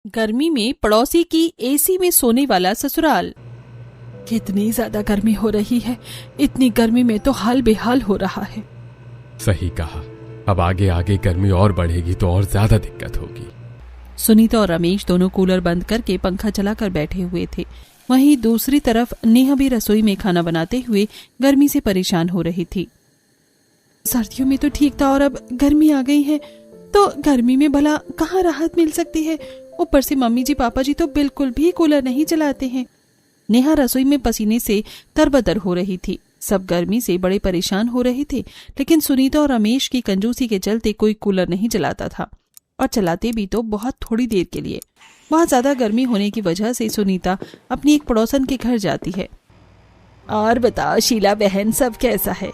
गर्मी में पड़ोसी की एसी में सोने वाला ससुराल। कितनी ज्यादा गर्मी हो रही है, इतनी गर्मी में तो हाल बेहाल हो रहा है। सही कहा, अब आगे आगे गर्मी और बढ़ेगी तो और ज्यादा दिक्कत होगी। सुनीता और रमेश दोनों कूलर बंद करके पंखा चलाकर बैठे हुए थे। वहीं दूसरी तरफ नेहा भी रसोई में खाना बनाते हुए गर्मी से परेशान हो रही थी। सर्दियों में तो ठीक था और अब गर्मी आ गई है तो गर्मी में भला कहाँ राहत मिल सकती है। ऊपर से मम्मी जी पापा जी तो बिल्कुल भी कूलर नहीं चलाते हैं। नेहा रसोई में पसीने से तरबतर हो रही थी। सब गर्मी से बड़े परेशान हो रहे थे, लेकिन सुनीता और रमेश की कंजूसी के चलते कोई कूलर नहीं चलाता था, और चलाते भी तो बहुत थोड़ी देर के लिए। बहुत ज्यादा गर्मी होने की वजह से सुनीता अपनी एक पड़ोसन के घर जाती है। और बताओ शीला बहन, सब कैसा है?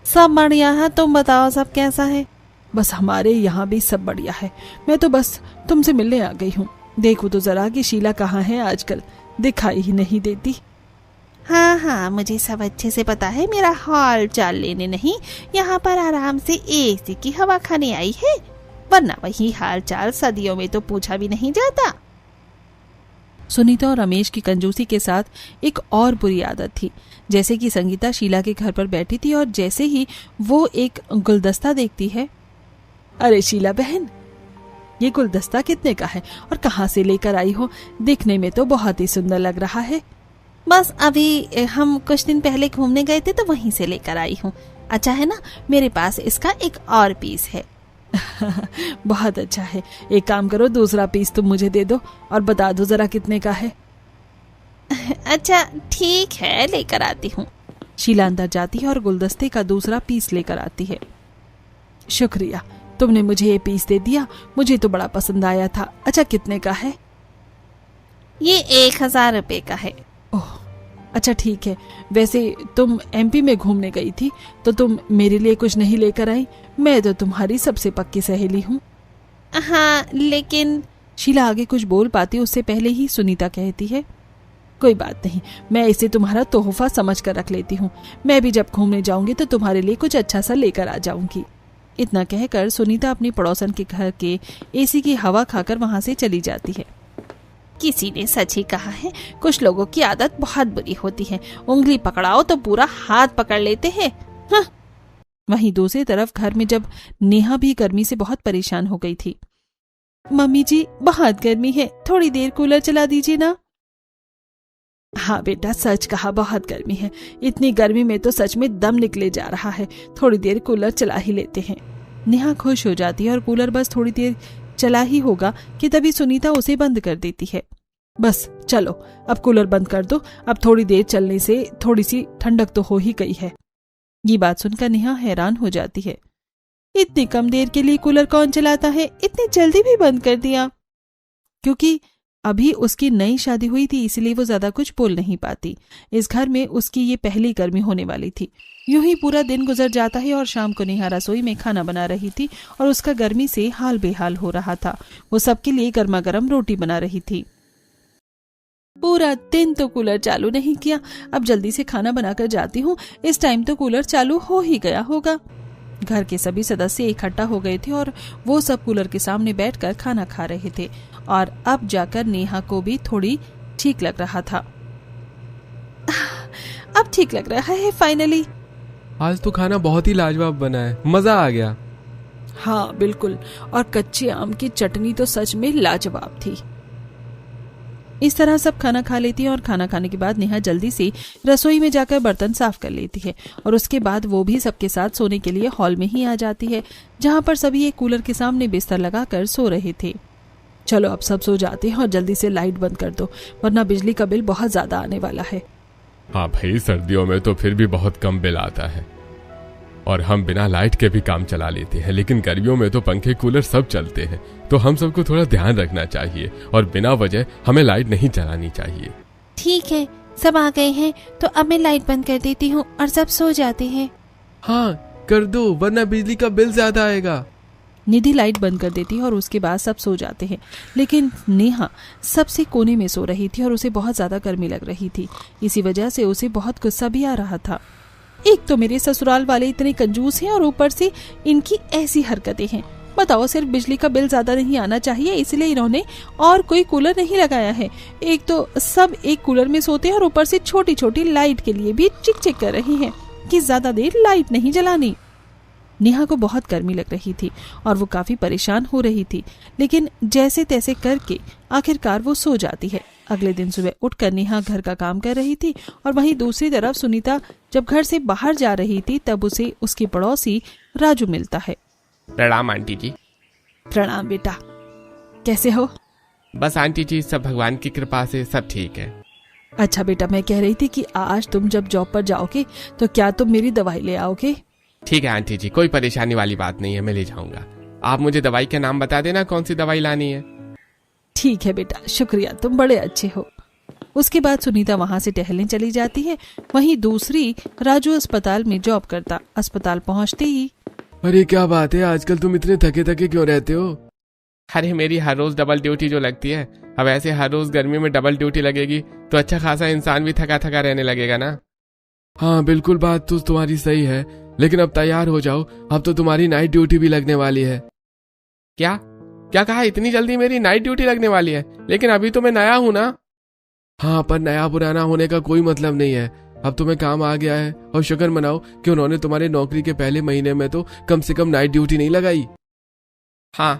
सब बढ़िया है, तुम बताओ सब कैसा है? बस हमारे यहाँ भी सब बढ़िया है। मैं तो बस तुमसे मिलने आ गई हूँ। देखो तो जरा कि शीला कहाँ है, आजकल दिखाई ही नहीं देती। हाँ हाँ, मुझे सब अच्छे से पता है। मेरा हाल चाल लेने नहीं, यहाँ पर आराम से एसी की हवा खाने आई है, वरना वही हाल चाल सदियों में तो पूछा भी नहीं जाता। सुनीता और रमेश की कंजूसी के साथ एक और बुरी आदत थी। जैसे कि संगीता शीला के घर पर बैठी थी और जैसे ही वो एक गुलदस्ता देखती है, अरे शीला बहन, ये गुलदस्ता कितने का है और कहाँ से लेकर आई हो? दिखने में तो बहुत ही सुंदर लग रहा है। बस अभी हम कुछ दिन पहले घूमने गए थे तो वहीं से लेकर आई हूँ। अच्छा है ना, मेरे पास इसका एक और पीस है। बहुत अच्छा है। एक काम करो, दूसरा पीस तुम मुझे दे दो और बता दो जरा कितने का है। अच्छा ठीक है, लेकर आती हूँ। शीला अंदर जाती है और गुलदस्ते का दूसरा पीस लेकर आती है। शुक्रिया, तुमने मुझे ये पीस दे दिया, मुझे तो बड़ा पसंद आया था। अच्छा कितने का है? ये 1000 रुपए का है। ओह अच्छा ठीक है। वैसे तुम एमपी में घूमने गई थी तो तुम मेरे लिए कुछ नहीं लेकर आई? मैं तो तुम्हारी सबसे पक्की सहेली हूँ। हाँ लेकिन शीला आगे कुछ बोल पाती उससे पहले ही सुनीता कहती है, कोई बात नहीं, मैं इसे तुम्हारा तोहफा समझ कर रख लेती हूँ। मैं भी जब घूमने जाऊंगी तो तुम्हारे लिए कुछ अच्छा सा लेकर आ जाऊंगी। इतना कहकर सुनीता अपनी पड़ोसन के घर के एसी की हवा खाकर वहां से चली जाती है। किसी ने सच ही कहा है, कुछ लोगों की आदत बहुत बुरी होती है। उंगली पकड़ाओ तो पूरा हाथ पकड़ लेते हैं। हाँ। वहीं दूसरी तरफ घर में जब नेहा भी गर्मी से बहुत परेशान हो गई थी। मम्मी जी बहुत गर्मी है, थोड़ी देर कूलर चला दीजिए ना। हाँ बेटा, सच कहा, बहुत गर्मी है। इतनी गर्मी में तो सच में दम निकले जा रहा है। थोड़ी देर कूलर चला ही लेते हैं। नेहा खुश हो जाती है और कूलर बस थोड़ी देर चला ही होगा कि तभी सुनीता उसे बंद कर देती है। बस चलो अब कूलर बंद कर दो, अब थोड़ी देर चलने से थोड़ी सी ठंडक तो हो ही गई है। ये बात सुनकर नेहा हैरान हो जाती है। इतनी कम देर के लिए कूलर कौन चलाता है? इतनी जल्दी भी बंद कर दिया? क्योंकि अभी उसकी नई शादी हुई थी, इसलिए वो ज्यादा कुछ बोल नहीं पाती। इस घर में उसकी ये पहली गर्मी होने वाली थी। यूं ही पूरा दिन गुजर जाता है और शाम को नेहा रसोई में खाना बना रही थी और उसका गर्मी से हाल बेहाल हो रहा था। वो सबके लिए गर्मा गर्म रोटी बना रही थी। पूरा दिन तो कूलर चालू नहीं किया, अब जल्दी से खाना बनाकर जाती हूँ, इस टाइम तो कूलर चालू हो ही गया होगा। घर के सभी सदस्य इकट्ठा हो गए थे और वो सब कूलर के सामने बैठकर खाना खा रहे थे और अब जाकर नेहा को भी थोड़ी ठीक लग रहा था। अब ठीक लग रहा है फाइनली। आज तो खाना बहुत ही लाजवाब बना है, मजा आ गया। हाँ बिल्कुल, और कच्चे आम की चटनी तो सच में लाजवाब थी। इस तरह सब खाना खा लेती है और खाना खाने के बाद नेहा जल्दी से रसोई में जाकर बर्तन साफ कर लेती है और उसके बाद वो भी सबके साथ सोने के लिए हॉल में ही आ जाती है, जहाँ पर सभी एक कूलर के सामने बिस्तर लगाकर सो रहे थे। चलो अब सब सो जाते हैं और जल्दी से लाइट बंद कर दो, वरना बिजली का बिल बहुत ज्यादा आने वाला है। हाँ भाई, सर्दियों में तो फिर भी बहुत कम बिल आता है और हम बिना लाइट के भी काम चला लेते हैं, लेकिन गर्मियों में तो पंखे कूलर सब चलते हैं, तो हम सबको थोड़ा ध्यान रखना चाहिए और बिना वजह हमें लाइट नहीं चलानी चाहिए। ठीक है, सब आ गए हैं तो अब मैं लाइट बंद कर देती हूँ और सब सो जाते हैं। हाँ कर दो, वरना बिजली का बिल ज्यादा आएगा। निधि लाइट बंद कर देती है और उसके बाद सब सो जाते हैं, लेकिन नेहा सबसे कोने में सो रही थी और उसे बहुत ज्यादा गर्मी लग रही थी। इसी वजह से उसे बहुत गुस्सा भी आ रहा था। एक तो मेरे ससुराल वाले इतने कंजूस हैं और ऊपर से इनकी ऐसी हरकतें हैं। बताओ, सिर्फ बिजली का बिल ज्यादा नहीं आना चाहिए इसलिए इन्होंने और कोई कूलर नहीं लगाया है। एक तो सब एक कूलर में सोते हैं और ऊपर से छोटी छोटी लाइट के लिए भी चिक चिक कर रही हैं कि ज्यादा देर लाइट नहीं जलानी। नेहा को बहुत गर्मी लग रही थी और वो काफी परेशान हो रही थी, लेकिन जैसे तैसे करके आखिरकार वो सो जाती है। अगले दिन सुबह उठकर नेहा घर का काम कर रही थी और वहीं दूसरी तरफ सुनीता जब घर से बाहर जा रही थी तब उसे उसकी पड़ोसी राजू मिलता है। प्रणाम आंटी जी। प्रणाम बेटा, कैसे हो? बस आंटी जी सब भगवान की कृपा से सब ठीक है। अच्छा बेटा, मैं कह रही थी कि आज तुम जब जॉब पर जाओगे तो क्या तुम मेरी दवाई ले आओगे? ठीक है आंटी जी, कोई परेशानी वाली बात नहीं है, मैं ले जाऊंगा। आप मुझे दवाई का नाम बता देना, कौन सी दवाई लानी है। ठीक है बेटा, शुक्रिया, तुम बड़े अच्छे हो। उसके बाद सुनीता वहां से टहलने चली जाती है। वहीं दूसरी राजू अस्पताल में जॉब करता। अस्पताल पहुंचते ही, अरे क्या बात है, आजकल तुम इतने थके थके क्यों रहते हो? अरे मेरी हर रोज डबल ड्यूटी जो लगती है, अब ऐसे हर रोज गर्मी में डबल ड्यूटी लगेगी तो अच्छा खासा इंसान भी थका थका रहने लगेगा ना। हाँ बिल्कुल, बात तो तुम्हारी सही है, लेकिन अब तैयार हो जाओ, अब तो तुम्हारी नाइट ड्यूटी भी लगने वाली है। क्या क्या कहा? इतनी जल्दी मेरी नाइट ड्यूटी लगने वाली है? लेकिन अभी तो मैं नया हूं ना। हाँ, पर नया पुराना होने का कोई मतलब नहीं है, अब तुम्हें काम आ गया है और शुक्र मनाओ कि उन्होंने तुम्हारे नौकरी के पहले महीने में तो कम से कम नाइट ड्यूटी नहीं लगाई। हाँ,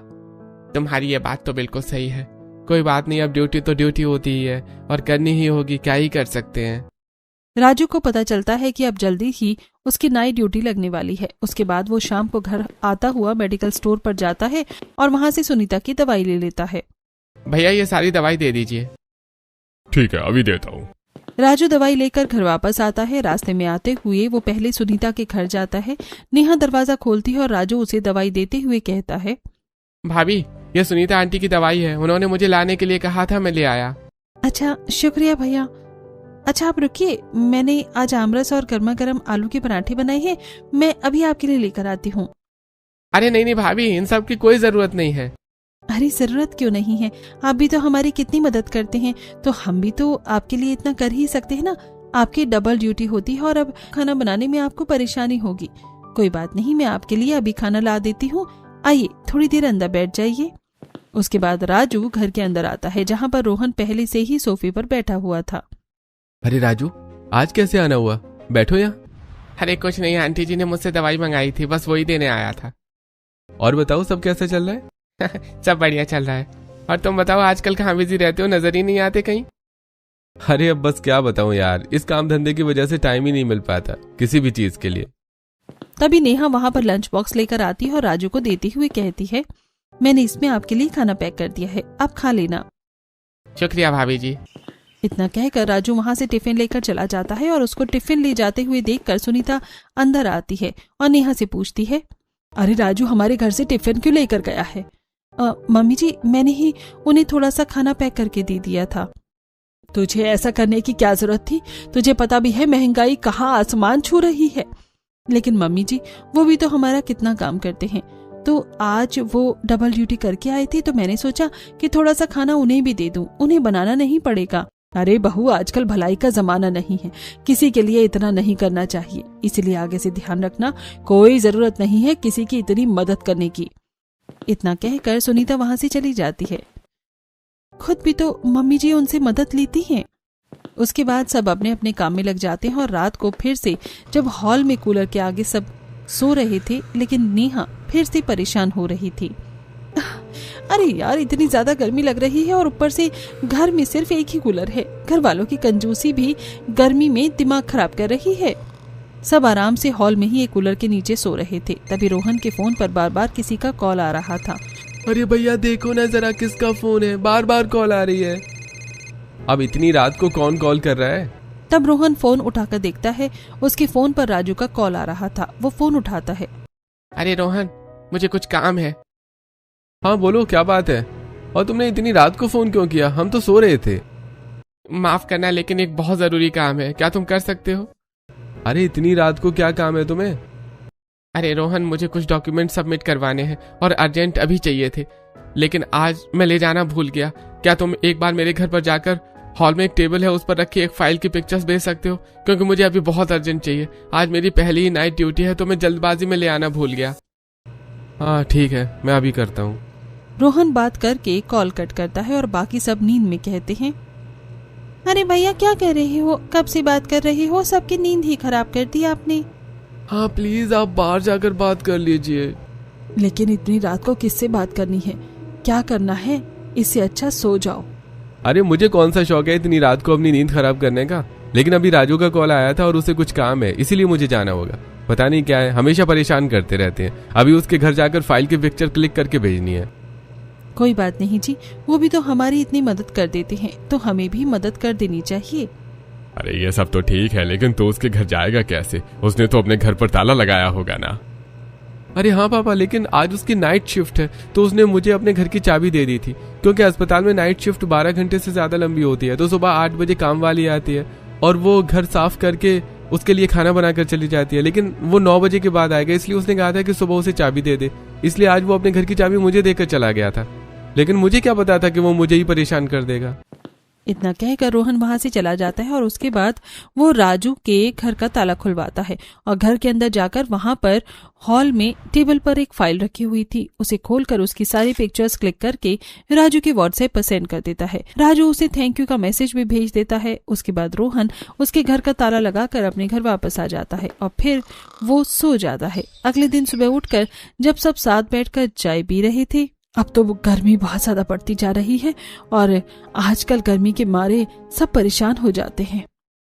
तुम्हारी ये बात तो बिल्कुल सही है। कोई बात नहीं, अब ड्यूटी तो ड्यूटी होती ही है और करनी ही होगी, क्या ही कर सकते हैं। राजू को पता चलता है कि अब जल्दी ही उसकी नाइट ड्यूटी लगने वाली है। उसके बाद वो शाम को घर आता हुआ मेडिकल स्टोर पर जाता है और वहां से सुनीता की दवाई ले लेता है। भैया ये सारी दवाई दे दीजिए। ठीक है, अभी देता हूँ। राजू दवाई लेकर घर वापस आता है। रास्ते में आते हुए वो पहले सुनीता के घर जाता है। नेहा दरवाजा खोलती है और राजू उसे दवाई देते हुए कहता है, भाभी ये सुनीता आंटी की दवाई है, उन्होंने मुझे लाने के लिए कहा था, मैं ले आया। अच्छा शुक्रिया भैया। अच्छा आप रुकिए, मैंने आज आमरस और गर्मा गर्म आलू के पराठे बनाए हैं, मैं अभी आपके लिए लेकर आती हूँ। अरे नहीं नहीं भाभी, इन सब की कोई जरूरत नहीं है। अरे जरूरत क्यों नहीं है, आप भी तो हमारी कितनी मदद करते हैं, तो हम भी तो आपके लिए इतना कर ही सकते हैं ना। आपकी डबल ड्यूटी होती है और अब खाना बनाने में आपको परेशानी होगी। कोई बात नहीं, मैं आपके लिए अभी खाना ला देती हूँ, आइए थोड़ी देर अंदर बैठ जाइए। उसके बाद राजू घर के अंदर आता है जहाँ पर रोहन पहले से ही सोफे पर बैठा हुआ था। अरे राजू, आज कैसे आना हुआ? बैठो यहाँ। अरे कुछ नहीं, आंटी जी ने मुझसे दवाई मंगाई थी, बस वही देने आया था। और बताओ सब कैसे चल रहा है? सब बढ़िया चल रहा है। और तुम बताओ आजकल कहाँ बिजी रहते हो, नजर ही नहीं आते कहीं। अरे अब बस क्या बताऊं यार, इस काम धंधे की वजह से टाइम ही नहीं मिल पाता किसी भी चीज के लिए। तभी नेहा वहाँ पर लंच बॉक्स लेकर आती है और राजू को देती हुए कहती है, मैंने इसमें आपके लिए खाना पैक कर दिया है, आप खा लेना। शुक्रिया भाभी जी। इतना कहकर राजू वहाँ से टिफिन लेकर चला जाता है और उसको टिफिन ले जाते हुए देखकर सुनीता अंदर आती है और नेहा से पूछती है, अरे राजू हमारे घर से टिफिन क्यों लेकर गया है? मम्मी जी, मैंने ही उन्हें थोड़ा सा खाना पैक करके दे दिया था। तुझे ऐसा करने की क्या जरूरत थी? तुझे पता भी है महंगाई कहाँ आसमान छू रही है। लेकिन मम्मी जी, वो भी तो हमारा कितना काम करते हैं, तो आज वो डबल ड्यूटी करके आए थे तो मैंने सोचा कि थोड़ा सा खाना उन्हें भी दे दूं, उन्हें बनाना नहीं पड़ेगा। अरे बहू, आजकल भलाई का जमाना नहीं है, किसी के लिए इतना नहीं करना चाहिए, इसलिए आगे से ध्यान रखना, कोई जरूरत नहीं है किसी की इतनी मदद करने की। इतना कहकर सुनीता वहां से चली जाती है। खुद भी तो मम्मी जी उनसे मदद लेती हैं। उसके बाद सब अपने अपने काम में लग जाते हैं और रात को फिर से जब हॉल में कूलर के आगे सब सो रहे थे, लेकिन नेहा फिर से परेशान हो रही थी। अरे यार, इतनी ज्यादा गर्मी लग रही है और ऊपर से घर में सिर्फ एक ही कूलर है। घर वालों की कंजूसी भी गर्मी में दिमाग खराब कर रही है। सब आराम से हॉल में ही एक कूलर के नीचे सो रहे थे। तभी रोहन के फोन पर बार बार किसी का कॉल आ रहा था। अरे भैया देखो ना जरा, किसका फोन है, बार बार कॉल आ रही है। अब इतनी रात को कौन कॉल कर रहा है? तब रोहन फोन उठाकर देखता है, उसके फोन पर राजू का कॉल आ रहा था। वो फोन उठाता है। अरे रोहन, मुझे कुछ काम है। हाँ बोलो, क्या बात है? और तुमने इतनी रात को फोन क्यों किया? हम तो सो रहे थे। माफ करना, लेकिन एक बहुत जरूरी काम है, क्या तुम कर सकते हो? अरे इतनी रात को क्या काम है तुम्हें? अरे रोहन, मुझे कुछ डॉक्यूमेंट सबमिट करवाने हैं और अर्जेंट अभी चाहिए थे, लेकिन आज मैं ले जाना भूल गया। क्या तुम एक बार मेरे घर पर जाकर हॉल में एक टेबल है, उस पर रखी एक फाइल की पिक्चर्स भेज सकते हो? क्योंकि मुझे अभी बहुत अर्जेंट चाहिए। आज मेरी पहली ही नाइट ड्यूटी है तो मैं जल्दबाजी में ले आना भूल गया। हाँ ठीक है, मैं अभी करता हूँ। रोहन बात करके कॉल कट करता है और बाकी सब नींद में कहते हैं, अरे भैया क्या कह रहे हो, कब से बात कर रहे हो, सबकी नींद ही खराब कर दी आपने। हाँ प्लीज आप बाहर जाकर बात कर लीजिए। लेकिन इतनी रात को किससे बात करनी है, क्या करना है, इससे अच्छा सो जाओ। अरे मुझे कौन सा शौक है इतनी रात को अपनी नींद खराब करने का, लेकिन अभी राजू का कॉल आया था और उसे कुछ काम है, इसीलिए मुझे जाना होगा। पता नहीं क्या है, हमेशा परेशान करते रहते हैं। अभी उसके घर जाकर फाइल की पिक्चर क्लिक करके भेजनी है। कोई बात नहीं जी, वो भी तो हमारी इतनी मदद कर देते हैं, तो हमें भी मदद कर देनी चाहिए। अरे ये सब तो ठीक है, लेकिन तो उसके घर जाएगा कैसे? उसने तो अपने घर पर ताला लगाया होगा ना। अरे हाँ पापा, लेकिन आज उसकी नाइट शिफ्ट है, तो उसने मुझे अपने घर की चाबी दे दी थी, क्योंकि अस्पताल में नाइट शिफ्ट 12 घंटे से ज्यादा लंबी होती है। तो सुबह 8 बजे काम वाली आती है और वो घर साफ करके उसके लिए खाना बनाकर चली जाती है, लेकिन वो 9 बजे के बाद आएगा, इसलिए उसने कहा था कि सुबह उसे चाबी दे दे। इसलिए आज वो अपने घर की चाबी मुझे देकर चला गया था, लेकिन मुझे क्या पता था कि वो मुझे ही परेशान कर देगा। इतना कहकर रोहन वहां से चला जाता है और उसके बाद वो राजू के घर का ताला खुलवाता है और घर के अंदर जाकर वहां पर हॉल में टेबल पर एक फाइल रखी हुई थी, उसे खोलकर उसकी सारी पिक्चर्स क्लिक करके राजू के व्हाट्सएप पर सेंड कर देता है। राजू उसे थैंक यू का मैसेज भी भेज देता है। उसके बाद रोहन उसके घर का ताला लगाकर अपने घर वापस आ जाता है और फिर वो सो जाता है। अगले दिन सुबह उठकर जब सब साथ बैठकर चाय पी रहे थे, अब तो वो गर्मी बहुत ज्यादा बढ़ती जा रही है और आजकल गर्मी के मारे सब परेशान हो जाते हैं।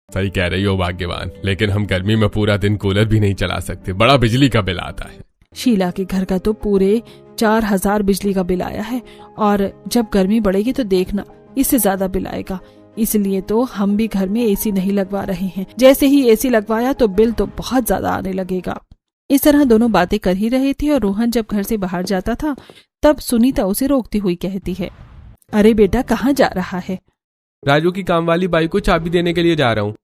सही कह रही हो भाग्यवान, लेकिन हम गर्मी में पूरा दिन कूलर भी नहीं चला सकते, बड़ा बिजली का बिल आता है। शीला के घर का तो पूरे 4000 बिजली का बिल आया है और जब गर्मी बढ़ेगी तो देखना इससे ज्यादा बिल आएगा। इसलिए तो हम भी घर में एसी नहीं लगवा रहे हैं, जैसे ही एसी लगवाया तो बिल तो बहुत ज्यादा आने लगेगा। इस तरह दोनों बातें कर ही रहे थे और रोहन जब घर से बाहर जाता था तब सुनीता उसे रोकती हुई कहती है, अरे बेटा कहाँ जा रहा है? राजू की काम वाली बाई को चाबी देने के लिए जा रहा हूँ।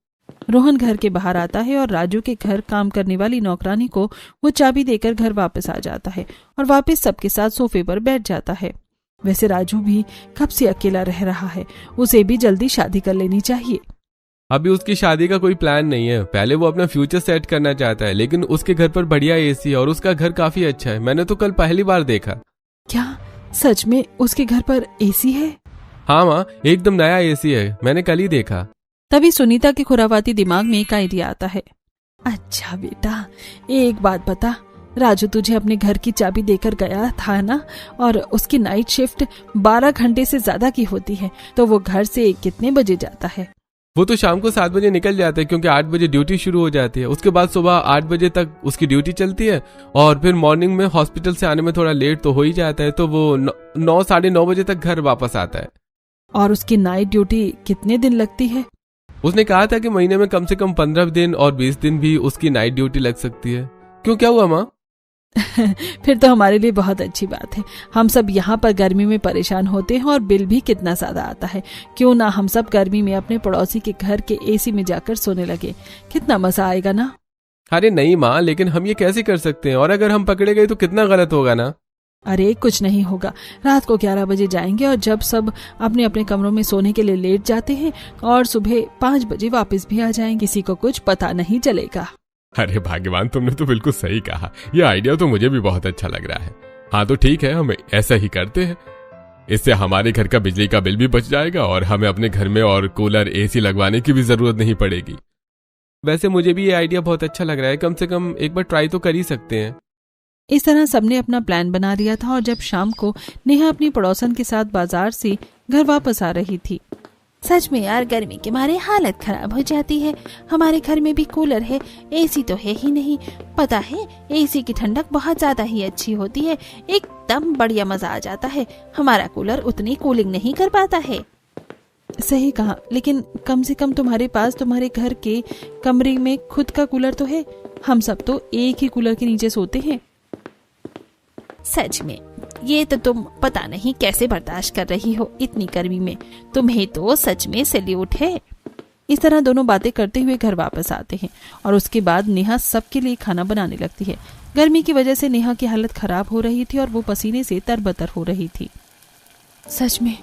रोहन घर के बाहर आता है और राजू के घर काम करने वाली नौकरानी को वो चाबी देकर घर वापस आ जाता है और वापस सबके साथ सोफे पर बैठ जाता है। वैसे राजू भी कब से अकेला रह रहा है, उसे भी जल्दी शादी कर लेनी चाहिए। अभी उसकी शादी का कोई प्लान नहीं है, पहले वो अपना फ्यूचर सेट करना चाहता है, लेकिन उसके घर पर बढ़िया एसी है और उसका घर काफी अच्छा है। मैंने तो कल पहली बार देखा। क्या सच में उसके घर पर एसी है? हाँ माँ, एकदम नया एसी है, मैंने कल ही देखा। तभी सुनीता के खुरावाती दिमाग में एक आइडिया आता है। अच्छा बेटा, एक बात बता, राजू तुझे अपने घर की चाबी देकर गया था ना, और उसकी नाइट शिफ्ट 12 घंटे से ज्यादा की होती है, तो वो घर से कितने बजे जाता है? वो तो शाम को 7 बजे निकल जाता है, क्योंकि 8 बजे ड्यूटी शुरू हो जाती है। उसके बाद सुबह 8 बजे तक उसकी ड्यूटी चलती है और फिर मॉर्निंग में हॉस्पिटल से आने में थोड़ा लेट तो हो ही जाता है, तो वो 9 साढ़े 9 बजे तक घर वापस आता है। और उसकी नाइट ड्यूटी कितने दिन लगती है? उसने कहा था कि महीने में कम से कम 15 दिन और 20 दिन भी उसकी नाइट ड्यूटी लग सकती है। क्यों, क्या हुआ माँ? फिर तो हमारे लिए बहुत अच्छी बात है। हम सब यहाँ पर गर्मी में परेशान होते हैं और बिल भी कितना ज्यादा आता है। क्यों ना हम सब गर्मी में अपने पड़ोसी के घर के एसी में जाकर सोने लगे, कितना मजा आएगा ना। अरे नहीं माँ, लेकिन हम ये कैसे कर सकते हैं, और अगर हम पकड़े गए तो कितना गलत होगा ना। अरे कुछ नहीं होगा, रात को 11 बजे जाएंगे और जब सब अपने अपने कमरों में सोने के लिए लेट जाते हैं और सुबह 5 बजे वापस भी आ जाएंगे, किसी को कुछ पता नहीं चलेगा। अरे भाग्यवान, तुमने तो बिल्कुल सही कहा, यह आइडिया तो मुझे भी बहुत अच्छा लग रहा है। हाँ तो ठीक है, हम ऐसा ही करते हैं। इससे हमारे घर का बिजली का बिल भी बच जाएगा और हमें अपने घर में और कूलर एसी लगवाने की भी जरूरत नहीं पड़ेगी। वैसे मुझे भी ये आइडिया बहुत अच्छा लग रहा है, कम से कम एक बार ट्राई तो कर ही सकते हैं। इस तरह सबने अपना प्लान बना लिया था और जब शाम को नेहा अपनी पड़ोसन के साथ बाजार से घर वापस आ रही थी। सच में यार, गर्मी के मारे हालत खराब हो जाती है। हमारे घर में भी कूलर है, एसी तो है ही नहीं। पता है, एसी की ठंडक बहुत ज्यादा ही अच्छी होती है, एकदम बढ़िया मजा आ जाता है। हमारा कूलर उतनी कूलिंग नहीं कर पाता है। सही कहा, लेकिन कम से कम तुम्हारे पास तुम्हारे घर के कमरे में खुद का कूलर तो है। हम सब तो एक ही कूलर के नीचे सोते हैं। सच में, ये तो तुम पता नहीं कैसे बर्दाश्त कर रही हो इतनी गर्मी में। तुम्हें तो सच में सैल्यूट है। इस तरह दोनों बातें करते हुए घर वापस आते हैं और उसके बाद नेहा सबके लिए खाना बनाने लगती है। गर्मी की वजह से नेहा की हालत खराब हो रही थी और वो पसीने से तरबतर हो रही थी। सच में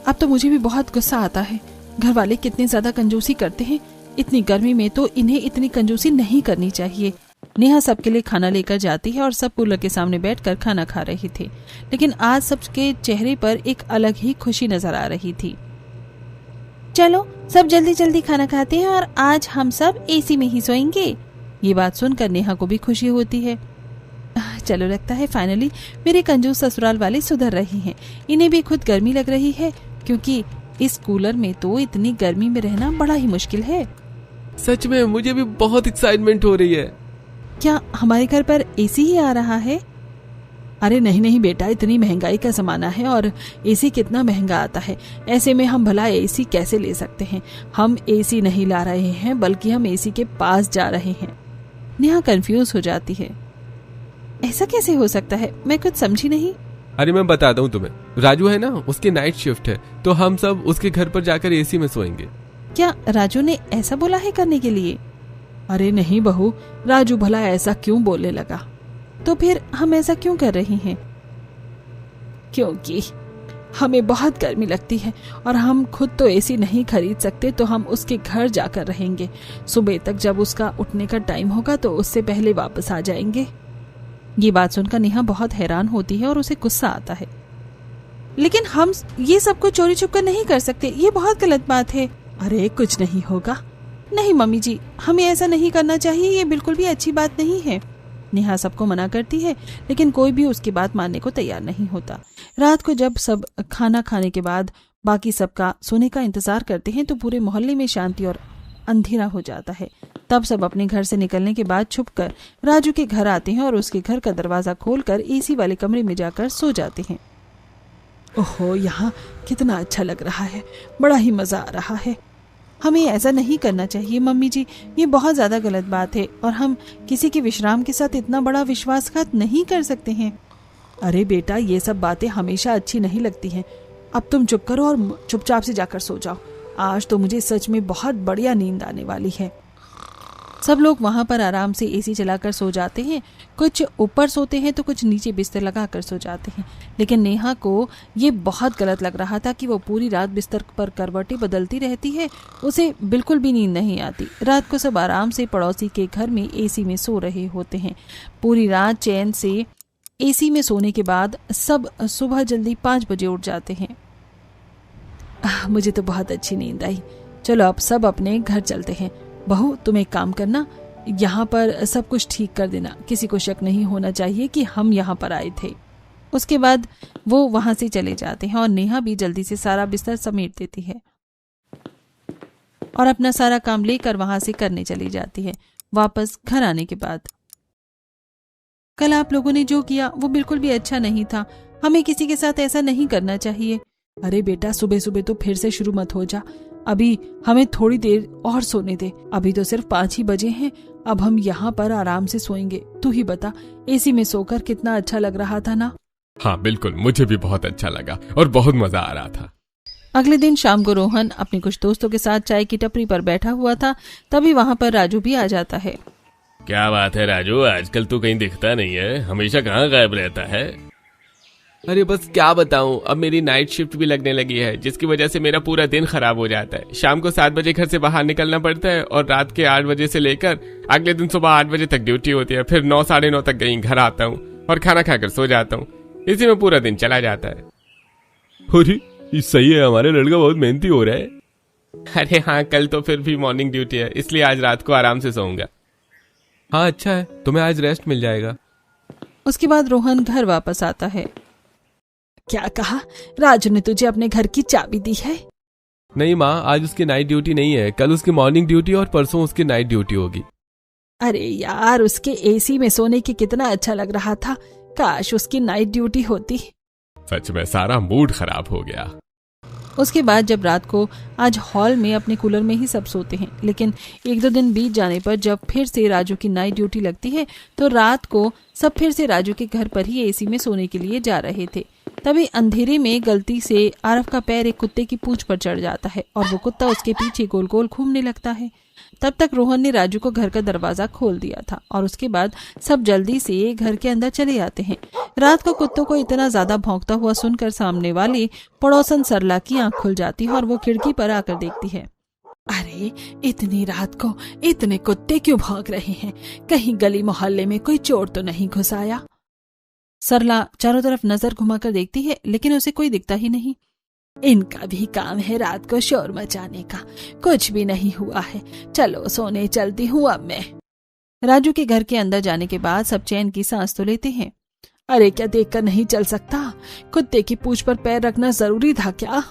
अब तो मुझे भी बहुत गुस्सा आता है। घर वाले कितने ज्यादा कंजूसी करते हैं। इतनी गर्मी में तो इन्हें इतनी कंजूसी नहीं करनी चाहिए। नेहा सबके लिए खाना लेकर जाती है और सब कूलर के सामने बैठकर खाना खा रही थी, लेकिन आज सबके चेहरे पर एक अलग ही खुशी नजर आ रही थी। चलो सब जल्दी जल्दी खाना खाते हैं और आज हम सब एसी में ही सोएंगे। ये बात सुनकर नेहा को भी खुशी होती है। चलो, लगता है फाइनली मेरे कंजूस ससुराल वाले सुधर रहे हैं। इन्हें भी खुद गर्मी लग रही है, क्योंकि इस कूलर में तो इतनी गर्मी में रहना बड़ा ही मुश्किल है। सच में मुझे भी बहुत एक्साइटमेंट हो रही है। क्या हमारे घर पर एसी ही आ रहा है? अरे नहीं नहीं बेटा, इतनी महंगाई का जमाना है और एसी कितना महंगा आता है। ऐसे में हम भला एसी कैसे ले सकते हैं? हम एसी नहीं ला रहे हैं, बल्कि हम एसी के पास जा रहे हैं। नेहा कंफ्यूज हो जाती है। ऐसा कैसे हो सकता है? मैं कुछ समझी नहीं। अरे मैं बताता हूँ तुम्हें, राजू है ना, उसकी नाइट शिफ्ट है, तो हम सब उसके घर पर जाकर एसी में सोएंगे। क्या राजू ने ऐसा बोला है करने के लिए? अरे नहीं बहू, राजू भला ऐसा क्यों बोलने लगा? तो फिर हम ऐसा क्यों कर रही हैं? क्योंकि हमें बहुत गर्मी लगती है और हम खुद तो एसी नहीं खरीद सकते, तो हम उसके घर जाकर रहेंगे। सुबह तक जब उसका उठने का टाइम होगा तो उससे पहले वापस आ जाएंगे। ये बात सुनकर नेहा बहुत हैरान होती है और उसे गुस्सा आता है। लेकिन हम ये सब कुछ चोरी छुपकर नहीं कर सकते, ये बहुत गलत बात है। अरे कुछ नहीं होगा। नहीं मम्मी जी, हमें ऐसा नहीं करना चाहिए, ये बिल्कुल भी अच्छी बात नहीं है। नेहा सबको मना करती है, लेकिन कोई भी उसकी बात मानने को तैयार नहीं होता। रात को जब सब खाना खाने के बाद बाकी सबका सोने का इंतजार करते हैं तो पूरे मोहल्ले में शांति और अंधेरा हो जाता है। तब सब अपने घर से निकलने के बाद छुपकर राजू के घर आते हैं और उसके घर का दरवाजा खोलकर एसी वाले कमरे में जाकर सो जाते हैं। ओहो, यहाँ कितना अच्छा लग रहा है, बड़ा ही मजा आ रहा है। हमें ऐसा नहीं करना चाहिए मम्मी जी, ये बहुत ज्यादा गलत बात है और हम किसी के विश्राम के साथ इतना बड़ा विश्वासघात नहीं कर सकते हैं। अरे बेटा, ये सब बातें हमेशा अच्छी नहीं लगती हैं। अब तुम चुप करो और चुपचाप से जाकर सो जाओ। आज तो मुझे सच में बहुत बढ़िया नींद आने वाली है। सब लोग वहां पर आराम से एसी चलाकर सो जाते हैं। कुछ ऊपर सोते हैं तो कुछ नीचे बिस्तर लगाकर सो जाते हैं। लेकिन नेहा को ये बहुत गलत लग रहा था कि वो पूरी रात बिस्तर पर करवटें बदलती रहती है, उसे बिल्कुल भी नींद नहीं आती। रात को सब आराम से पड़ोसी के घर में एसी में सो रहे होते हैं। पूरी रात चैन से एसी में सोने के बाद सब सुबह जल्दी 5 बजे उठ जाते हैं। मुझे तो बहुत अच्छी नींद आई। चलो अब सब अपने घर चलते हैं। बहू, तुम एक काम करना, यहाँ पर सब कुछ ठीक कर देना। किसी को शक नहीं होना चाहिए कि हम यहाँ पर आए थे। उसके बाद वो वहां से चले जाते हैं और नेहा भी जल्दी से सारा बिस्तर समेट देती है और अपना सारा काम लेकर वहां से करने चली जाती है। वापस घर आने के बाद, कल आप लोगों ने जो किया वो बिल्कुल भी अच्छा नहीं था। हमें किसी के साथ ऐसा नहीं करना चाहिए। अरे बेटा, सुबह सुबह तो फिर से शुरू मत हो जा। अभी हमें थोड़ी देर और सोने दे। अभी तो सिर्फ 5 ही बजे हैं। अब हम यहाँ पर आराम से सोएंगे। तू ही बता, एसी में सोकर कितना अच्छा लग रहा था ना? हाँ बिल्कुल, मुझे भी बहुत अच्छा लगा और बहुत मजा आ रहा था। अगले दिन शाम को रोहन अपने कुछ दोस्तों के साथ चाय की टपरी पर बैठा हुआ था। तभी वहाँ पर राजू भी आ जाता है। क्या बात है राजू, आजकल तू कहीं दिखता नहीं है, हमेशा कहाँ गायब रहता है? अरे बस क्या बताऊं, अब मेरी नाइट शिफ्ट भी लगने लगी है, जिसकी वजह से मेरा पूरा दिन खराब हो जाता है। शाम को 7 बजे घर से बाहर निकलना पड़ता है और रात के 8 बजे से लेकर अगले दिन सुबह 8 बजे तक ड्यूटी होती है। फिर 9 साढ़े 9 तक कहीं घर आता हूँ और खाना खाकर सो जाता हूँ। इसी में पूरा दिन चला जाता है। अरे सही है, हमारे लड़का बहुत मेहनती हो रहा है। अरे हाँ, कल तो फिर भी मॉर्निंग ड्यूटी है, इसलिए आज रात को आराम से सोऊंगा। हाँ अच्छा है, तुम्हें आज रेस्ट मिल जाएगा। उसके बाद रोहन घर वापस आता है। क्या कहा? राजू ने तुझे अपने घर की चाबी दी है? नहीं माँ, आज उसकी नाइट ड्यूटी नहीं है, कल उसकी मॉर्निंग ड्यूटी और परसों उसकी नाइट ड्यूटी होगी। अरे यार, उसके एसी में सोने की कितना अच्छा लग रहा था। काश उसकी नाइट ड्यूटी होती। सच में सारा मूड खराब हो गया। उसके बाद जब रात को आज हॉल में अपने कूलर में ही सब सोते हैं, लेकिन 1-2 दिन बीत जाने पर जब फिर से राजू की नाइट ड्यूटी लगती है तो रात को सब फिर से राजू के घर पर ही एसी में सोने के लिए जा रहे थे। तभी अंधेरे में गलती से आरफ का पैर एक कुत्ते की पूंछ पर चढ़ जाता है और वो कुत्ता उसके पीछे गोल गोल घूमने लगता है। तब तक रोहन ने राजू को घर का दरवाजा खोल दिया था और उसके बाद सब जल्दी से घर के अंदर चले आते हैं। रात को कुत्तों को इतना ज्यादा भौंकता हुआ सुनकर सामने वाले पड़ोसन सरला की आंख खुल जाती है और वो खिड़की पर आकर देखती है। अरे इतनी रात को इतने कुत्ते क्यों भौंक रहे हैं? कहीं गली मोहल्ले में कोई चोर तो नहीं घुस आया? सरला चारों तरफ नजर घुमाकर देखती है, लेकिन उसे कोई दिखता ही नहीं। इनका भी काम है रात को शोर मचाने का, कुछ भी नहीं हुआ है। चलो सोने चलती हूँ अब मैं। राजू के घर के अंदर जाने के बाद सब चैन की सांस तो लेते हैं। अरे क्या देखकर नहीं चल सकता? कुत्ते की पूंछ पर पैर रखना जरूरी था क्या?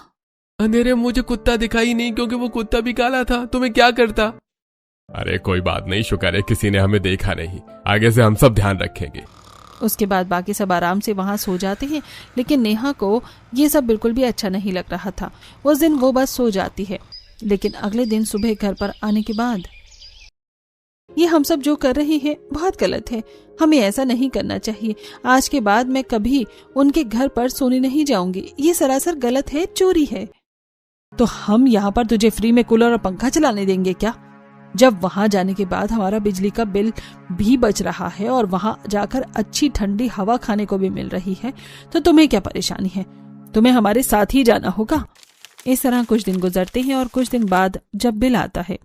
अंधेरे में मुझे कुत्ता दिखाई नहीं, क्योंकि वो कुत्ता भी काला था, तो मैं क्या करता? अरे कोई बात नहीं, शुक्र है किसी ने हमें देखा नहीं। आगे से हम सब ध्यान रखेंगे। उसके बाद बाकी सब आराम से वहां सो जाते हैं, लेकिन नेहा को ये सब बिल्कुल भी अच्छा नहीं लग रहा था। उस दिन वो बस सो जाती है, लेकिन अगले दिन सुबह घर पर आने के बाद, ये हम सब जो कर रहे हैं बहुत गलत है, हमें ऐसा नहीं करना चाहिए। आज के बाद मैं कभी उनके घर पर सोने नहीं जाऊंगी, ये सरासर गलत है, चोरी है। तो हम यहाँ पर तुझे फ्री में कूलर और पंखा चलाने देंगे क्या? जब वहां जाने के बाद हमारा बिजली का बिल भी बच रहा है और वहां जाकर अच्छी ठंडी हवा खाने को भी मिल रही है, तो तुम्हें क्या परेशानी है? तुम्हें हमारे साथ ही जाना होगा। इस तरह कुछ दिन गुजरते हैं और कुछ दिन बाद जब बिल आता है,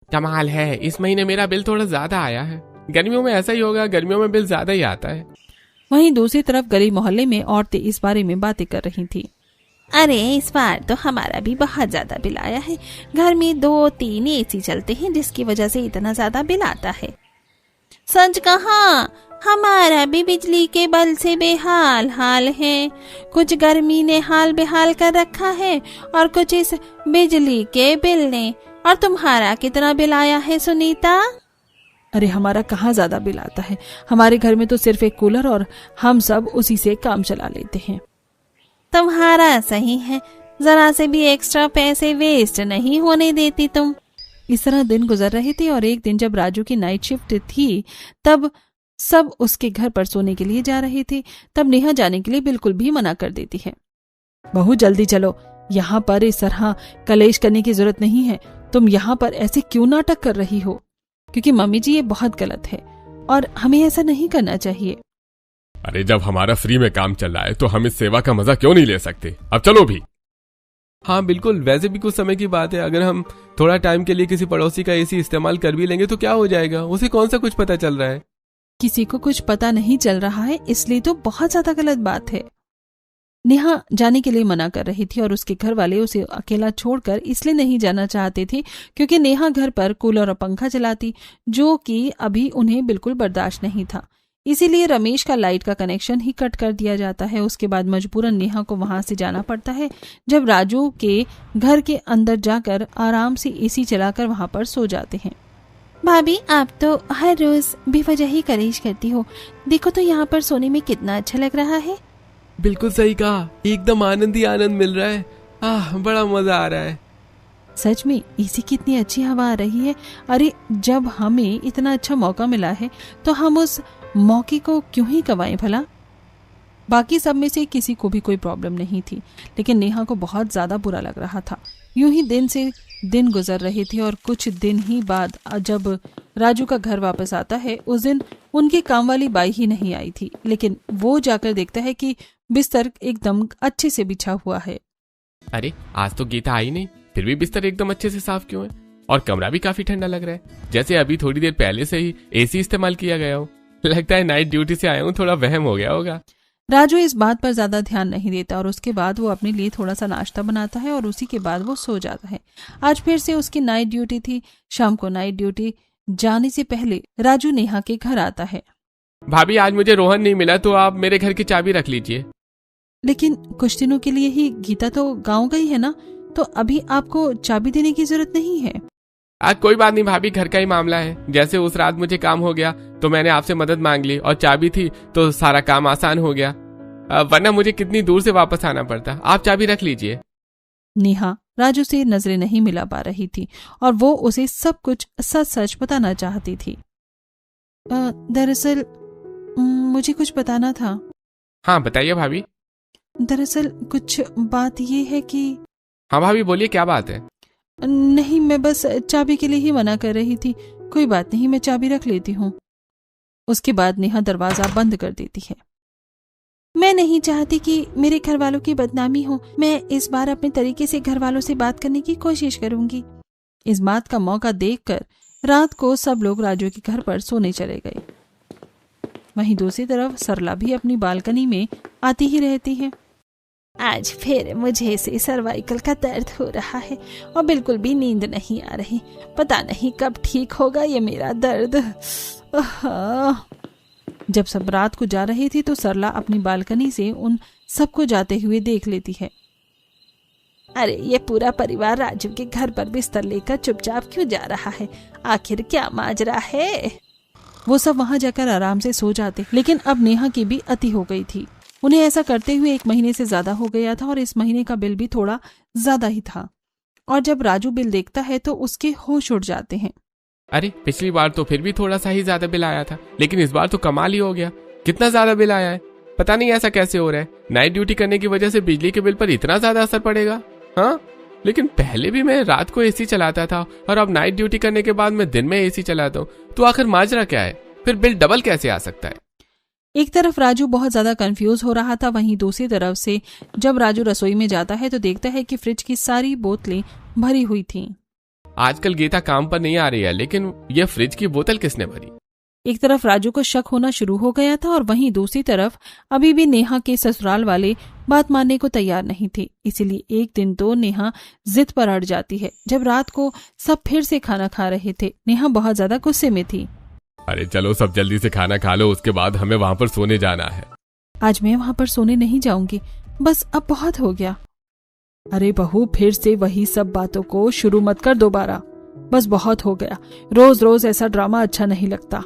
कमाल है, इस महीने मेरा बिल थोड़ा ज्यादा आया है। गर्मियों में ऐसा ही होगा, गर्मियों में बिल ज्यादा ही आता है। वहीं दूसरी तरफ गली मोहल्ले में औरतें इस बारे में बातें कर रही थी। अरे इस बार तो हमारा भी बहुत ज्यादा बिल आया है। घर में 2-3 एसी चलते हैं, जिसकी वजह से इतना ज्यादा बिल आता है। सच कहा, हमारा भी बिजली के बिल से बेहाल हाल है। कुछ गर्मी ने हाल बेहाल कर रखा है और कुछ इस बिजली के बिल ने। और तुम्हारा कितना बिल आया है सुनीता? अरे हमारा कहाँ ज्यादा बिल आता है, हमारे घर में तो सिर्फ एक कूलर और हम सब उसी से काम चला लेते हैं। तुम्हारा सही है, जरा से भी एक्स्ट्रा पैसे वेस्ट नहीं होने देती तुम। इस तरह दिन गुजर रहे थे और एक दिन जब राजू की नाइट शिफ्ट थी, तब सब उसके घर पर सोने के लिए जा रहे थे। तब नेहा जाने के लिए बिल्कुल भी मना कर देती है। बहू जल्दी चलो, यहाँ पर इस तरह कलेश करने की जरूरत नहीं है। तुम यहाँ पर ऐसे क्यों नाटक कर रही हो? क्योंकि मम्मी जी ये बहुत गलत है और हमें ऐसा नहीं करना चाहिए। अरे जब हमारा फ्री में काम चल रहा है तो हम इस सेवा का मजा क्यों नहीं ले सकते? अब चलो भी। हाँ बिल्कुल, वैसे भी कुछ समय की बात है। अगर हम थोड़ा टाइम के लिए किसी पड़ोसी का एसी इस्तेमाल कर भी लेंगे तो क्या हो जाएगा? उसे कौन सा कुछ पता चल रहा है? किसी को कुछ पता नहीं चल रहा है, इसलिए तो बहुत ज्यादा गलत बात है। नेहा जाने के लिए मना कर रही थी और उसके घर वाले उसे अकेला छोड़कर इसलिए नहीं जाना चाहते थे क्योंकि नेहा घर पर कूलर और पंखा चलाती, जो कि अभी उन्हें बिल्कुल बर्दाश्त नहीं था। इसीलिए रमेश का लाइट का कनेक्शन ही कट कर दिया जाता है। उसके बाद मजबूरन नेहा को वहां से जाना पड़ता है। जब राजू के घर के अंदर जाकर आराम से एसी चलाकर वहां पर सो जाते हैं। भाभी आप तो हर रोज बेवजह ही कलेश करती हो, देखो तो यहाँ पर सोने में कितना अच्छा लग रहा है। बिल्कुल सही कहा, एकदम आनंद ही आनंद मिल रहा है। बड़ा मजा आ रहा है। सच में एसी की इतनी अच्छी हवा आ रही है। अरे जब हमें इतना अच्छा मौका मिला है तो हम उस मौके को क्यों ही गवाएं भला। बाकी सब में से किसी को भी कोई प्रॉब्लम नहीं थी, लेकिन नेहा को बहुत ज्यादा बुरा लग रहा था। यूं ही दिन से दिन गुजर रहे थे और कुछ दिन ही बाद जब राजू का घर वापस आता है, उस दिन उनकी काम वाली बाई ही नहीं आई थी, लेकिन वो जाकर देखता है कि बिस्तर एकदम अच्छे से बिछा हुआ है। अरे आज तो गीता आई नहीं, फिर भी बिस्तर एकदम अच्छे से साफ क्यों है? और कमरा भी काफी ठंडा लग रहा है, जैसे अभी थोड़ी देर पहले से ही एसी इस्तेमाल किया गया हो। लगता है नाइट ड्यूटी से आया हूँ, थोड़ा वहम हो गया होगा। राजू इस बात पर ज्यादा ध्यान नहीं देता और उसके बाद वो अपने लिए थोड़ा सा नाश्ता बनाता है और उसी के बाद वो सो जाता है। आज फिर से उसकी नाइट ड्यूटी थी। शाम को नाइट ड्यूटी जाने से पहले राजू नेहा के घर आता है। भाभी आज मुझे रोहन नहीं मिला, तो आप मेरे घर की चाबी रख लीजिए। लेकिन कुछ दिनों के लिए ही गीता तो गाँव गई है ना, तो अभी आपको चाबी देने की जरूरत नहीं है। कोई बात नहीं भाभी, घर का ही मामला है। जैसे उस रात मुझे काम हो गया तो मैंने आपसे मदद मांग ली और चाबी थी तो सारा काम आसान हो गया, वरना मुझे कितनी दूर से वापस आना पड़ता। आप चाबी रख लीजिए। नेहा राजू से नजरें नहीं मिला पा रही थी और वो उसे सब कुछ सच सच बताना चाहती थी। दरअसल मुझे कुछ बताना था। हाँ बताइए भाभी। दरअसल कुछ बात ये है कि। हाँ भाभी बोलिए, क्या बात है? नहीं, मैं बस चाबी के लिए ही मना कर रही थी। कोई बात नहीं, मैं चाबी रख लेती हूँ। उसके बाद नेहा दरवाजा बंद कर देती है। मैं नहीं चाहती कि मेरे घर वालों की बदनामी हो। मैं इस बार अपने तरीके से घर वालों से बात करने की कोशिश करूंगी। इस बात का मौका देखकर रात को सब लोग राजू के घर पर सोने चले गए। वहीं दूसरी तरफ सरला भी अपनी बालकनी में आती ही रहती है। आज फिर मुझे से सर्वाइकल का दर्द हो रहा है और बिल्कुल भी नींद नहीं आ रही। पता नहीं कब ठीक होगा ये मेरा दर्द। जब सब रात को जा रही थी तो सरला अपनी बालकनी से उन सबको जाते हुए देख लेती है। अरे ये पूरा परिवार राजू के घर पर बिस्तर लेकर चुपचाप क्यों जा रहा है? आखिर क्या माजरा है? वो सब वहां जाकर आराम से सो जाते, लेकिन अब नेहा की भी अति हो गई थी। उन्हें ऐसा करते हुए 1 महीने से ज्यादा हो गया था और इस महीने का बिल भी थोड़ा ज्यादा ही था। और जब राजू बिल देखता है तो उसके होश उड़ जाते हैं। अरे पिछली बार तो फिर भी थोड़ा सा ही ज्यादा बिल आया था, लेकिन इस बार तो कमाल ही हो गया। कितना ज्यादा बिल आया है, पता नहीं ऐसा कैसे हो रहा है। नाइट ड्यूटी करने की वजह से बिजली के बिल पर इतना ज्यादा असर पड़ेगा? हाँ, लेकिन पहले भी मैं रात को एसी चलाता था और अब नाइट ड्यूटी करने के बाद मैं दिन में एसी चलाता हूँ, तो आखिर माजरा क्या है? फिर बिल डबल कैसे आ सकता है? एक तरफ राजू बहुत ज्यादा कंफ्यूज हो रहा था, वहीं दूसरी तरफ से जब राजू रसोई में जाता है तो देखता है कि फ्रिज की सारी बोतलें भरी हुई थीं। आजकल गीता काम पर नहीं आ रही है, लेकिन ये फ्रिज की बोतल किसने भरी? एक तरफ राजू को शक होना शुरू हो गया था और वहीं दूसरी तरफ अभी भी नेहा के ससुराल वाले बात मानने को तैयार नहीं थे। इसीलिए एक दिन तो नेहा जिद पर अड़ जाती है। जब रात को सब फिर से खाना खा रहे थे, नेहा बहुत ज्यादा गुस्से में थी। अरे चलो सब जल्दी से खाना खा लो, उसके बाद हमें वहाँ पर सोने जाना है। आज मैं वहाँ पर सोने नहीं जाऊंगी, बस अब बहुत हो गया। अरे बहू, फिर से वही सब बातों को शुरू मत कर दोबारा, बस बहुत हो गया। रोज रोज ऐसा ड्रामा अच्छा नहीं लगता।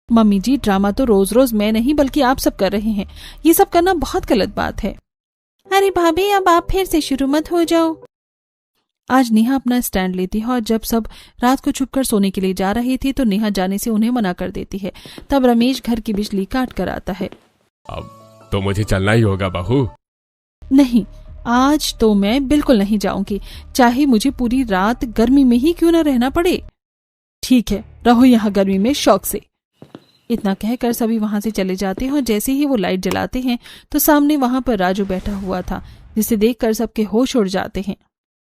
मम्मी जी, ड्रामा तो रोज रोज मैं नहीं बल्कि आप सब कर रहे हैं। ये सब करना बहुत गलत बात है। अरे भाभी, अब आप फिर से शुरू मत हो जाओ। आज नेहा अपना स्टैंड लेती है और जब सब रात को छुपकर सोने के लिए जा रही थी तो नेहा जाने से उन्हें मना कर देती है। तब रमेश घर की बिजली काट कर आता है। अब तो मुझे चलना ही होगा बहू। नहीं, आज तो मैं बिल्कुल नहीं जाऊंगी, चाहे मुझे पूरी रात गर्मी में ही क्यों न रहना पड़े। ठीक है, रहो यहाँ गर्मी में शौक से। इतना कहकर सभी वहां से चले जाते हैं और जैसे ही वो लाइट जलाते हैं तो सामने वहां पर राजू बैठा हुआ था, जिसे देखकर सबके होश उड़ जाते हैं।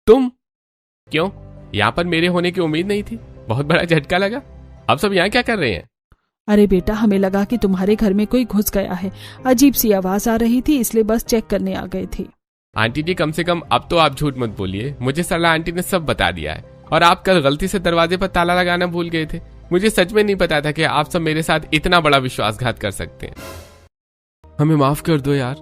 तुम क्यों? यहाँ पर मेरे होने की उम्मीद नहीं थी, बहुत बड़ा झटका लगा। अब सब यहाँ क्या कर रहे हैं? अरे बेटा, हमें लगा कि तुम्हारे घर में कोई घुस गया है। अजीब सी आवाज आ रही थी, इसलिए बस चेक करने आ गए थे। आंटी जी, कम से कम अब तो आप झूठ मत बोलिए। मुझे सरला आंटी ने सब बता दिया है और आप कल गलती से दरवाजे पर ताला लगाना भूल गए थे। मुझे सच में नहीं पता था कि आप सब मेरे साथ इतना बड़ा विश्वासघात कर सकते हैं। हमें माफ कर दो यार।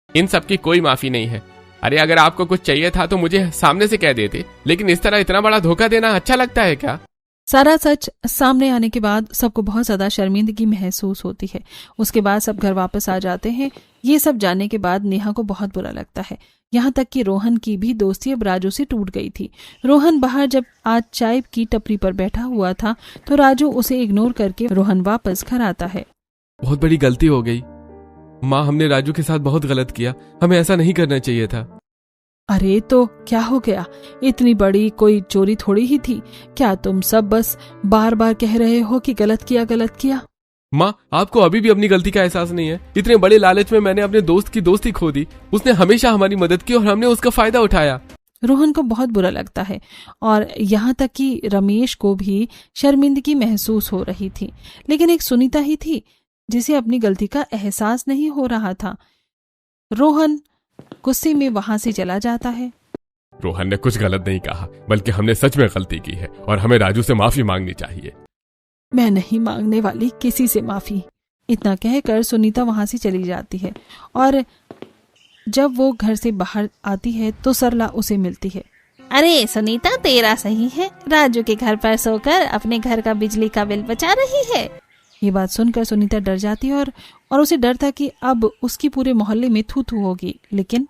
इन सब की कोई माफी नहीं है। अरे अगर आपको कुछ चाहिए था तो मुझे सामने से कह देते, लेकिन इस तरह इतना बड़ा धोखा देना अच्छा लगता है क्या? सारा सच सामने आने के बाद सबको बहुत ज्यादा शर्मिंदगी महसूस होती है। उसके बाद सब घर वापस आ जाते हैं। ये सब जानने के बाद नेहा को बहुत बुरा लगता है। यहाँ तक कि रोहन की भी दोस्ती अब राजू से टूट गई थी। रोहन बाहर जब आज चाय की टपरी पर बैठा हुआ था तो राजू उसे इग्नोर करके रोहन वापस घर आता है। बहुत बड़ी गलती हो गई माँ, हमने राजू के साथ बहुत गलत किया। हमें ऐसा नहीं करना चाहिए था। अरे तो क्या हो गया? इतनी बड़ी कोई चोरी थोड़ी ही थी। क्या तुम सब बस बार बार कह रहे हो कि गलत किया? माँ, आपको अभी भी अपनी गलती का एहसास नहीं है? इतने बड़े लालच में मैंने अपने दोस्त की दोस्ती खो दी। उसने हमेशा हमारी मदद की और हमने उसका फायदा उठाया। रोहन को बहुत बुरा लगता है और यहाँ तक कि रमेश को भी शर्मिंदगी महसूस हो रही थी, लेकिन एक सुनीता ही थी जिसे अपनी गलती का एहसास नहीं हो रहा था। रोहन गुस्से में वहां से चला जाता है। रोहन ने कुछ गलत नहीं कहा, बल्कि हमने सच में गलती की है और हमें राजू से माफी मांगनी चाहिए। मैं नहीं मांगने वाली किसी से माफी। इतना कहकर सुनीता वहां से चली जाती है और जब वो घर से बाहर आती है तो सरला उसे मिलती है। अरे सुनीता, तेरा सही है, राजू के घर पर सोकर अपने घर का बिजली का बिल बचा रही है। ये बात सुनकर सुनीता डर जाती है और उसे डर था कि अब उसकी पूरे मोहल्ले में थू थू होगी। लेकिन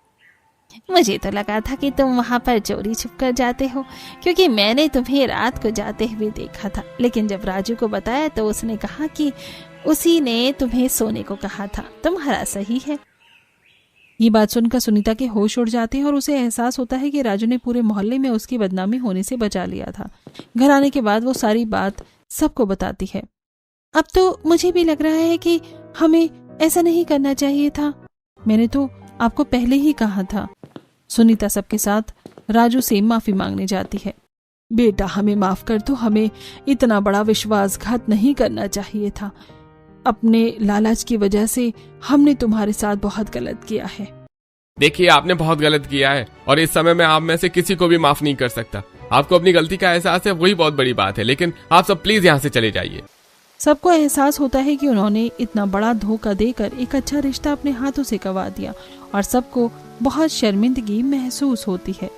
मुझे तो लगा था कि तुम वहाँ पर चोरी छुप कर जाते हो, क्योंकि मैंने तुम्हें रात को जाते हुए देखा था। लेकिन जब राजू को बताया तो उसने कहा कि उसी ने तुम्हें सोने को कहा था। तुम्हारा सही है। ये बात सुनकर सुनीता के होश उड़ जाते हैं और उसे एहसास होता है कि राजू ने पूरे मोहल्ले में उसकी बदनामी होने से बचा लिया था। घर आने के बाद वो सारी बात सबको बताती है। अब तो मुझे भी लग रहा है कि हमें ऐसा नहीं करना चाहिए था। मैंने तो आपको पहले ही कहा था। सुनीता सबके साथ राजू से माफी मांगने जाती है। बेटा हमें माफ कर दो, हमें इतना बड़ा विश्वासघात नहीं करना चाहिए था। अपने लालच की वजह से हमने तुम्हारे साथ बहुत गलत किया है। देखिए, आपने बहुत गलत किया है और इस समय मैं आप में से किसी को भी माफ नहीं कर सकता। आपको अपनी गलती का एहसास है, वही बहुत बड़ी बात है, लेकिन आप सब प्लीज यहाँ से चले जाइए। सबको एहसास होता है कि उन्होंने इतना बड़ा धोखा देकर एक अच्छा रिश्ता अपने हाथों से गंवा दिया और सबको बहुत शर्मिंदगी महसूस होती है।